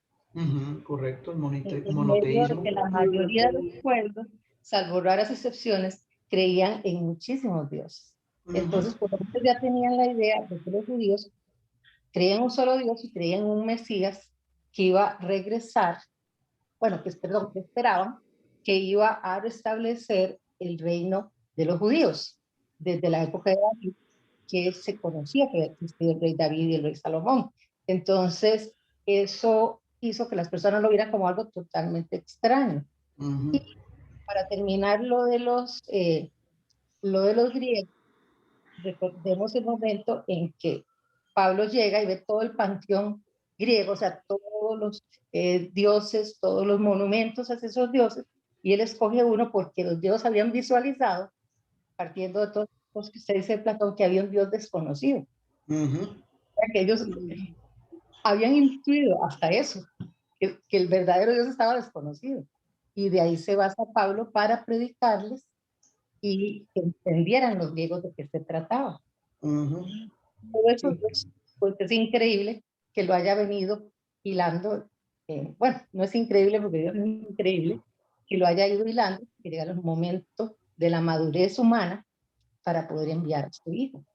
Correcto, el En medio de monoteísmo. que la mayoría de los pueblos, salvo raras excepciones, creían en muchísimos dioses. Entonces, por lo tanto, ya tenían la idea de que los judíos creían en un solo Dios y creían en un Mesías que iba a regresar, bueno, que esperaban que iba a restablecer el reino de los judíos desde la época de David, que se conocía que existía el rey David y el rey Salomón. Entonces, eso hizo que las personas lo vieran como algo totalmente extraño. Y para terminar lo de los griegos, recordemos el momento en que Pablo llega y ve todo el panteón griego, o sea, todos los dioses, todos los monumentos a esos dioses, y él escoge uno porque los dioses habían visualizado, partiendo de todos los que usted dice, Platón, que había un dios desconocido. Que ellos habían intuido hasta eso, que el verdadero Dios estaba desconocido. Y de ahí se basa Pablo para predicarles y que entendieran los griegos de qué se trataba. Ujú. Todo eso pues, es increíble que lo haya venido hilando. Bueno, no es increíble porque Dios es increíble, que lo haya ido hilando, que llega el momento de la madurez humana para poder enviar a su hijo.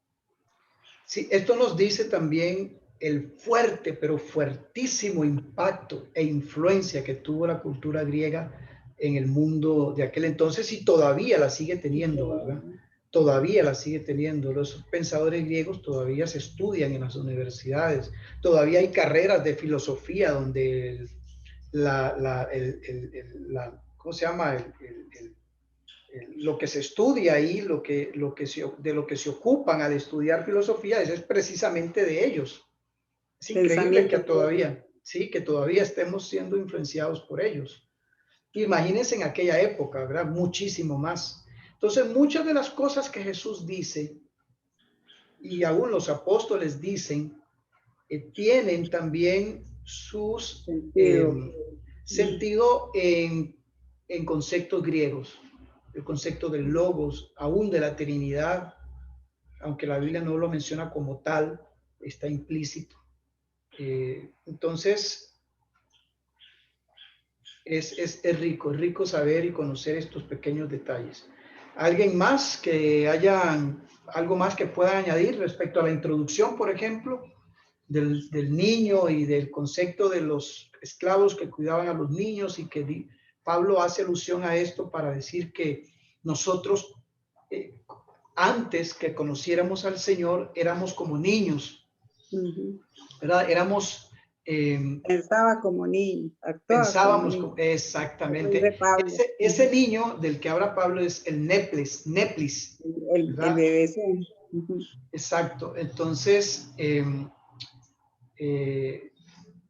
Sí, esto nos dice también el fuerte, pero fuertísimo impacto e influencia que tuvo la cultura griega en el mundo de aquel entonces y todavía la sigue teniendo, ¿verdad? Todavía la sigue teniendo. Los pensadores griegos todavía se estudian en las universidades. Todavía hay carreras de filosofía donde ¿cómo se llama? Lo que se estudia ahí, de lo que se ocupan al estudiar filosofía, es precisamente de ellos. Es increíble que todavía, sí, que todavía estemos siendo influenciados por ellos. Imagínense en aquella época, ¿verdad? Muchísimo más. Entonces, muchas de las cosas que Jesús dice, y aún los apóstoles dicen, tienen también sus sentido en conceptos griegos. El concepto del logos, aún de la Trinidad, aunque la Biblia no lo menciona como tal, está implícito. Entonces, es rico saber y conocer estos pequeños detalles. ¿Alguien más que algo más que pueda añadir respecto a la introducción, por ejemplo, del niño y del concepto de los esclavos que cuidaban a los niños y que Pablo hace alusión a esto para decir que nosotros, antes que conociéramos al Señor, éramos como niños, ¿verdad? Éramos... pensaba como niño, pensábamos como niño. Exactamente. Ese niño del que habla Pablo es el Neplis. El bebé. Exacto. Entonces,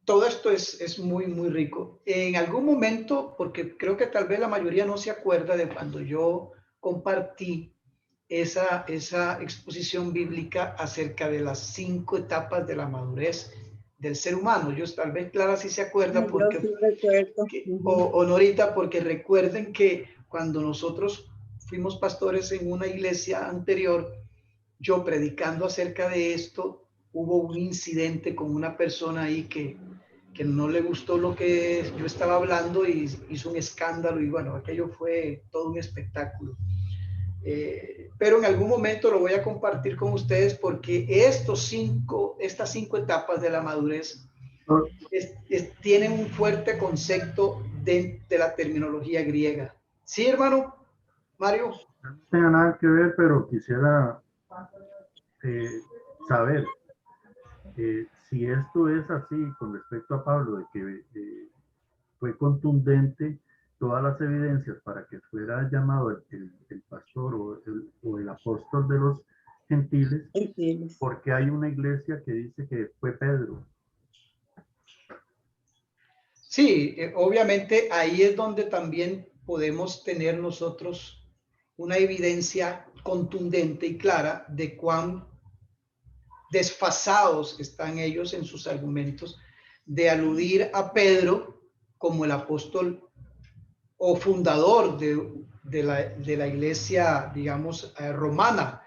todo esto es muy, muy rico. En algún momento, porque creo que tal vez la mayoría no se acuerda de cuando yo compartí esa exposición bíblica acerca de las 5 etapas de la madurez del ser humano. Yo tal vez Clara sí se acuerda porque, sí recuerdo. o Norita, porque recuerden que cuando nosotros fuimos pastores en una iglesia anterior, yo predicando acerca de esto, hubo un incidente con una persona ahí que no le gustó lo que yo estaba hablando y hizo un escándalo y bueno, aquello fue todo un espectáculo. Pero en algún momento lo voy a compartir con ustedes porque estas 5 etapas de la madurez tienen un fuerte concepto de la terminología griega. ¿Sí, hermano Mario? No tenga nada que ver, pero quisiera saber si esto es así con respecto a Pablo, de que fue contundente todas las evidencias para que fuera llamado el pastor o el apóstol de los gentiles, porque hay una iglesia que dice que fue Pedro. Sí, obviamente ahí es donde también podemos tener nosotros una evidencia contundente y clara de cuán desfasados están ellos en sus argumentos de aludir a Pedro como el apóstol o fundador de la iglesia, digamos, romana.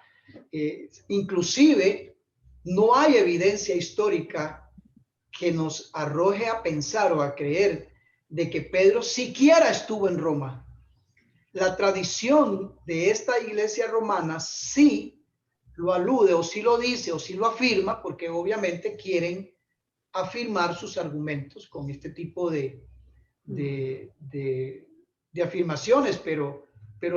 Inclusive, no hay evidencia histórica que nos arroje a pensar o a creer de que Pedro siquiera estuvo en Roma. La tradición de esta iglesia romana sí lo alude o sí lo dice o sí lo afirma, porque obviamente quieren afirmar sus argumentos con este tipo de afirmaciones, pero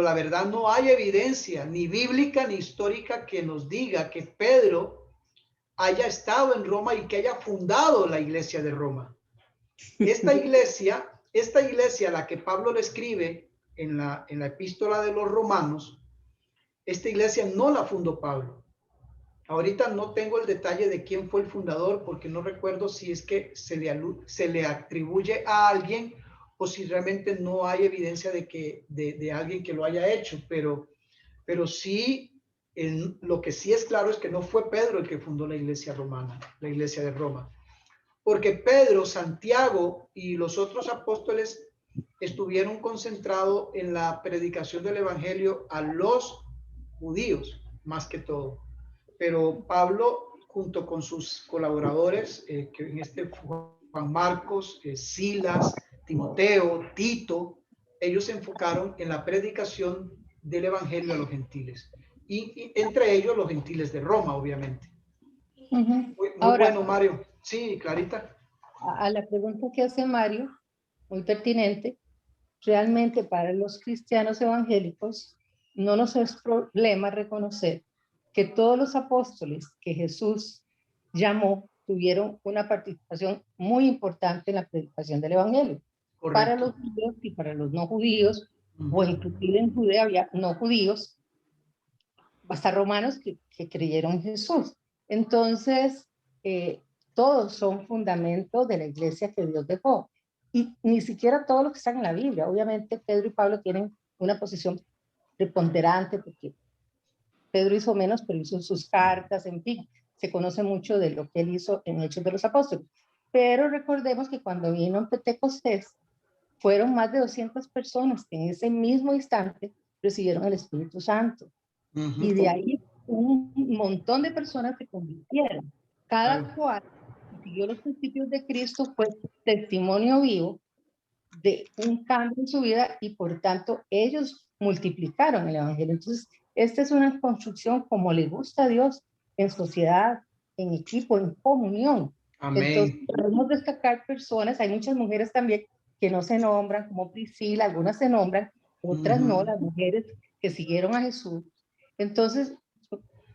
la verdad no hay evidencia ni bíblica ni histórica que nos diga que Pedro haya estado en Roma y que haya fundado la iglesia de Roma. Esta iglesia a la que Pablo le escribe en la epístola de los Romanos, esta iglesia no la fundó Pablo. Ahorita no tengo el detalle de quién fue el fundador porque no recuerdo si es que se le atribuye a alguien o si realmente no hay evidencia de alguien que lo haya hecho, pero sí, lo que sí es claro es que no fue Pedro el que fundó la iglesia romana, la iglesia de Roma, porque Pedro, Santiago y los otros apóstoles estuvieron concentrados en la predicación del evangelio a los judíos, más que todo. Pero Pablo, junto con sus colaboradores, que en este Juan Marcos, Silas, Timoteo, Tito, ellos se enfocaron en la predicación del evangelio a los gentiles. Y entre ellos los gentiles de Roma, obviamente. Muy Ahora, bueno, Mario. Sí, Clarita. a la pregunta que hace Mario, muy pertinente, realmente para los cristianos evangélicos no nos es problema reconocer que todos los apóstoles que Jesús llamó tuvieron una participación muy importante en la predicación del evangelio. Correcto. Para los judíos y para los no judíos, o inclusive en Judea había no judíos, hasta romanos que creyeron en Jesús. Entonces, todos son fundamentos de la iglesia que Dios dejó. Y ni siquiera todos los que están en la Biblia. Obviamente, Pedro y Pablo tienen una posición preponderante porque Pedro hizo menos, pero hizo sus cartas, en fin, se conoce mucho de lo que él hizo en Hechos de los Apóstoles. Pero recordemos que cuando vino en Pentecostés, fueron más de 200 personas que en ese mismo instante recibieron el Espíritu Santo. Y de ahí un montón de personas se convirtieron. Cada cual siguió los principios de Cristo, fue testimonio vivo de un cambio en su vida y por tanto ellos multiplicaron el evangelio. Entonces, esta es una construcción como le gusta a Dios, en sociedad, en equipo, en comunión. Amén. Entonces, podemos destacar personas, hay muchas mujeres también que no se nombran, como Priscila, algunas se nombran, otras no, las mujeres que siguieron a Jesús. Entonces,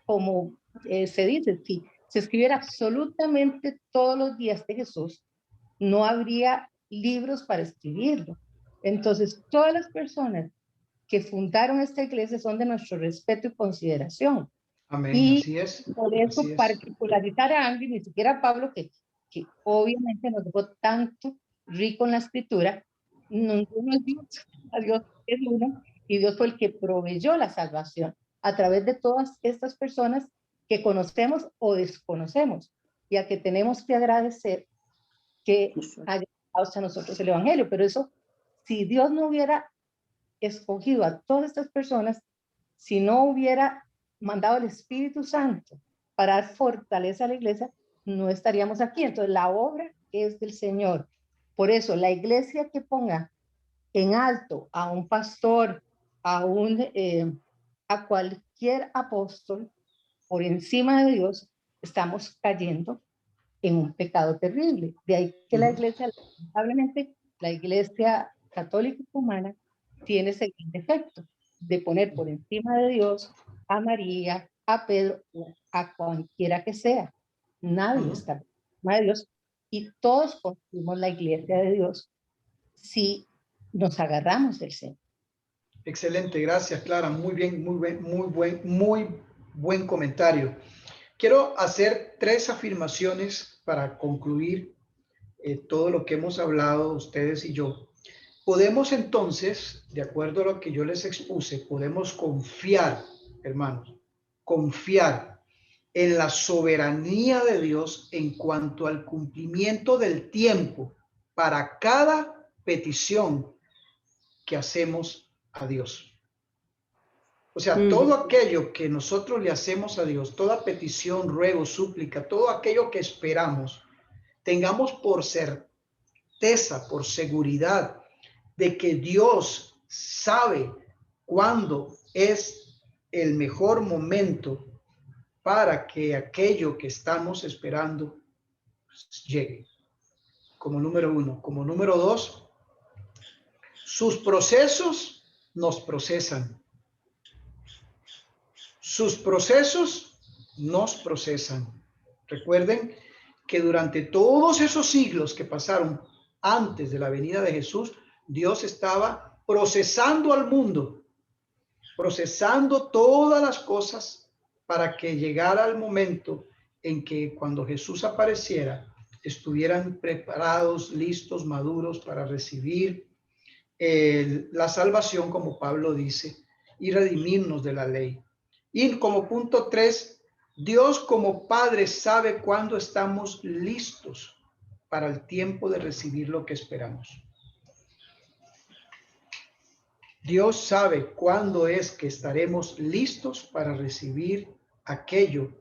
como se dice, si se escribiera absolutamente todos los días de Jesús, no habría libros para escribirlo. Entonces, todas las personas que fundaron esta iglesia son de nuestro respeto y consideración. Amén, y así es. Por eso, así es. particularizar a Ángel, ni siquiera a Pablo, que obviamente nos dejó tanto rico en la escritura, no es Dios, a Dios es uno, y Dios fue el que proveyó la salvación a través de todas estas personas que conocemos o desconocemos, y a que tenemos que agradecer que haya llegado hasta nosotros el evangelio. Pero eso, si Dios no hubiera escogido a todas estas personas, si no hubiera mandado el Espíritu Santo para dar fortaleza a la iglesia, no estaríamos aquí. Entonces, la obra es del Señor. Por eso, la iglesia que ponga en alto a un pastor, a cualquier apóstol, por encima de Dios, estamos cayendo en un pecado terrible. De ahí que la iglesia, lamentablemente, la iglesia católica humana tiene ese defecto de poner por encima de Dios a María, a Pedro, a cualquiera que sea. Nadie está por encima de Dios y todos construimos la iglesia de Dios si nos agarramos del Señor. Excelente, gracias, Clara. Muy bien, muy buen comentario. Quiero hacer 3 afirmaciones para concluir todo lo que hemos hablado ustedes y yo. Podemos entonces, de acuerdo a lo que yo les expuse, podemos confiar, hermanos, confiar en la soberanía de Dios en cuanto al cumplimiento del tiempo para cada petición que hacemos a Dios. O sea, todo aquello que nosotros le hacemos a Dios, toda petición, ruego, súplica, todo aquello que esperamos, tengamos por certeza, por seguridad, de que Dios sabe cuándo es el mejor momento para que aquello que estamos esperando llegue. Como número 1. Como número 2, sus procesos nos procesan. Sus procesos nos procesan. Recuerden que durante todos esos siglos que pasaron antes de la venida de Jesús, Dios estaba procesando al mundo, procesando todas las cosas para que llegara el momento en que cuando Jesús apareciera, estuvieran preparados, listos, maduros para recibir la salvación, como Pablo dice, y redimirnos de la ley. Y como punto 3, Dios como Padre sabe cuándo estamos listos para el tiempo de recibir lo que esperamos. Dios sabe cuándo es que estaremos listos para recibir aquello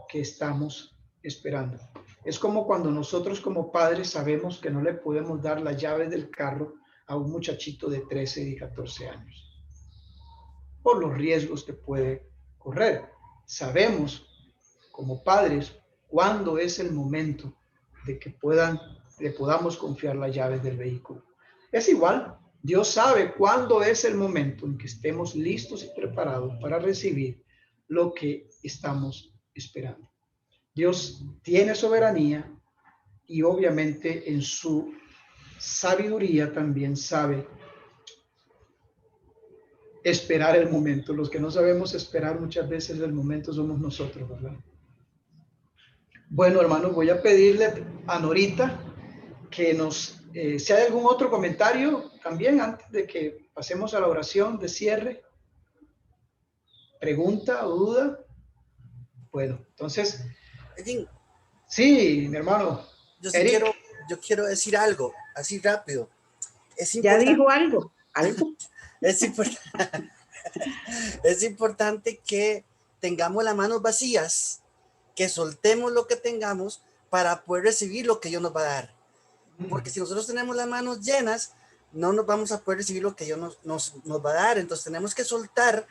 que estamos esperando. Es como cuando nosotros como padres sabemos que no le podemos dar las llaves del carro a un muchachito de 13 y 14 años por los riesgos que puede correr. Sabemos como padres cuándo es el momento de que le podamos confiar las llaves del vehículo. Es igual, Dios sabe cuándo es el momento en que estemos listos y preparados para recibir lo que estamos esperando. Dios tiene soberanía y obviamente en su sabiduría también sabe esperar el momento. Los que no sabemos esperar muchas veces el momento somos nosotros, ¿verdad? Bueno, hermanos, voy a pedirle a Norita que si hay algún otro comentario también antes de que pasemos a la oración de cierre, pregunta o duda. Bueno, entonces, Edwin, sí, mi hermano. yo sí quiero decir algo, así rápido. Ya dijo algo. Es importante que tengamos las manos vacías, que soltemos lo que tengamos para poder recibir lo que Dios nos va a dar. Porque si nosotros tenemos las manos llenas, no nos vamos a poder recibir lo que Dios nos va a dar. Entonces tenemos que soltar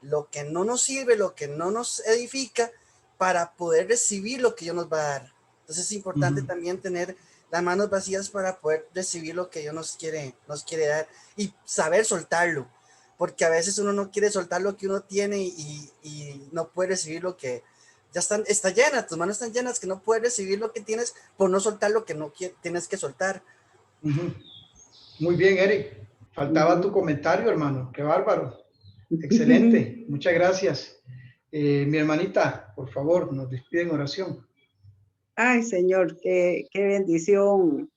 lo que no nos sirve, lo que no nos edifica, para poder recibir lo que Dios nos va a dar. Entonces es importante también tener las manos vacías para poder recibir lo que Dios nos quiere dar y saber soltarlo. Porque a veces uno no quiere soltar lo que uno tiene y no puede recibir lo que ya está llena, tus manos están llenas, que no puedes recibir lo que tienes por no soltar lo que no tienes que soltar. Muy bien, Eric. Faltaba tu comentario, hermano. Qué bárbaro. Excelente. Muchas gracias. Mi hermanita, por favor, nos despide en oración. Ay, Señor, qué bendición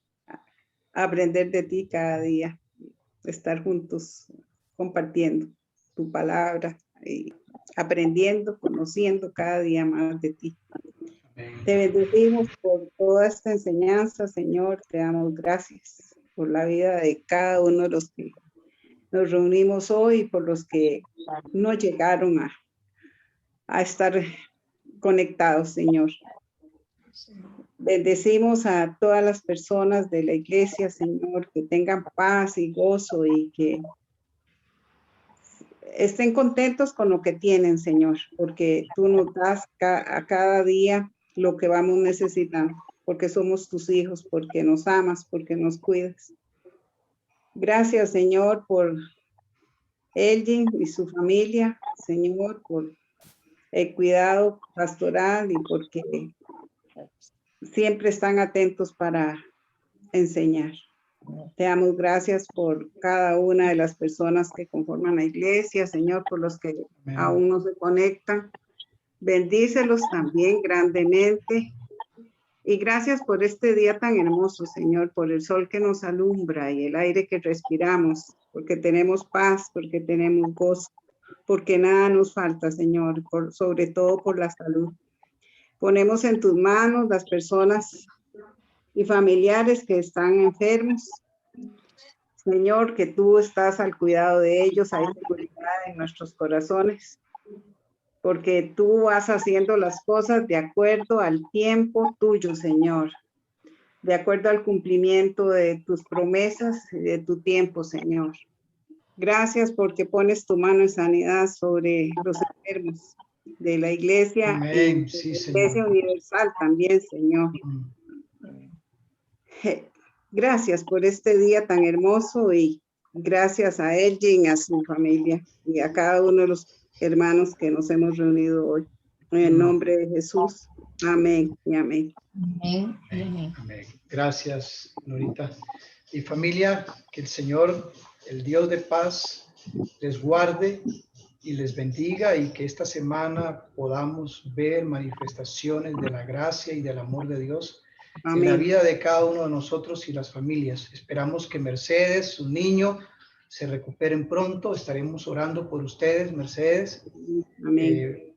aprender de ti cada día, estar juntos compartiendo tu palabra y aprendiendo, conociendo cada día más de ti. Amén. Te bendecimos por toda esta enseñanza, Señor. Te damos gracias por la vida de cada uno de los que nos reunimos hoy, por los que no llegaron a estar conectados, Señor. Bendecimos a todas las personas de la iglesia, Señor, que tengan paz y gozo y que estén contentos con lo que tienen, Señor, porque tú nos das a cada día lo que vamos necesitando, porque somos tus hijos, porque nos amas, porque nos cuidas. Gracias, Señor, por Elgin y su familia, Señor, por el cuidado pastoral y porque siempre están atentos para enseñar. Te damos gracias por cada una de las personas que conforman la iglesia, Señor, por los que aún no se conectan. Bendícelos también grandemente. Y gracias por este día tan hermoso, Señor, por el sol que nos alumbra y el aire que respiramos, porque tenemos paz, porque tenemos gozo, porque nada nos falta, Señor, sobre todo por la salud. Ponemos en tus manos las personas y familiares que están enfermos. Señor, que tú estás al cuidado de ellos, hay seguridad en nuestros corazones, porque tú vas haciendo las cosas de acuerdo al tiempo tuyo, Señor, de acuerdo al cumplimiento de tus promesas y de tu tiempo, Señor. Gracias porque pones tu mano en sanidad sobre los enfermos de la iglesia. Amén. Y sí, de la iglesia Señor. universal también, Señor. Gracias por este día tan hermoso y gracias a Elgin, a su familia y a cada uno de los hermanos que nos hemos reunido hoy. En el nombre de Jesús. Amén y amén. Amén. Amén. Amén. Gracias, Norita. Y familia, que el Señor, el Dios de paz, les guarde y les bendiga y que esta semana podamos ver manifestaciones de la gracia y del amor de Dios en la vida de cada uno de nosotros y las familias. Esperamos que Mercedes, su niño, se recuperen pronto. Estaremos orando por ustedes, Mercedes. Amén.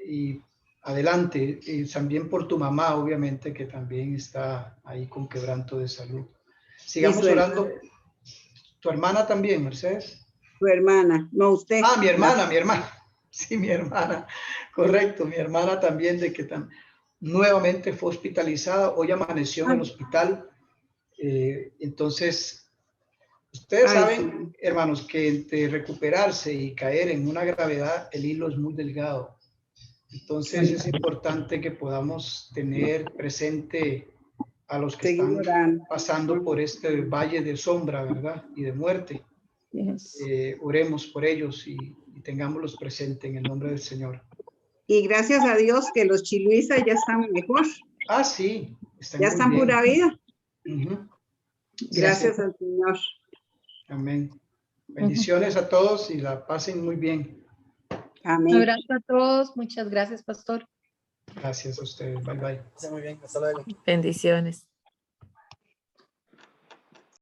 Y adelante. Y también por tu mamá, obviamente, que también está ahí con quebranto de salud. Sigamos orando. ¿Tu hermana también, Mercedes? Tu hermana, no usted. Ah, mi hermana. Sí, mi hermana. Correcto, mi hermana también de que nuevamente fue hospitalizada. Hoy amaneció en el hospital. Entonces, ustedes Ay, saben, sí. hermanos, que entre recuperarse y caer en una gravedad, el hilo es muy delgado. Entonces Sí. es importante que podamos tener presente a los que Seguir están orando. pasando por este valle de sombra, ¿verdad? Y de muerte. Yes. Oremos por ellos y tengámoslos presente en el nombre del Señor. Y gracias a Dios que los chiluisas ya están mejor. Ah, sí, están Ya muy están bien. pura vida. Ujú. Gracias al Señor. Amén. Bendiciones a todos y la pasen muy bien. Un Amén. abrazo a todos. Muchas gracias, pastor. Gracias a ustedes. Bye, bye. Está muy bien, hasta luego. Bendiciones.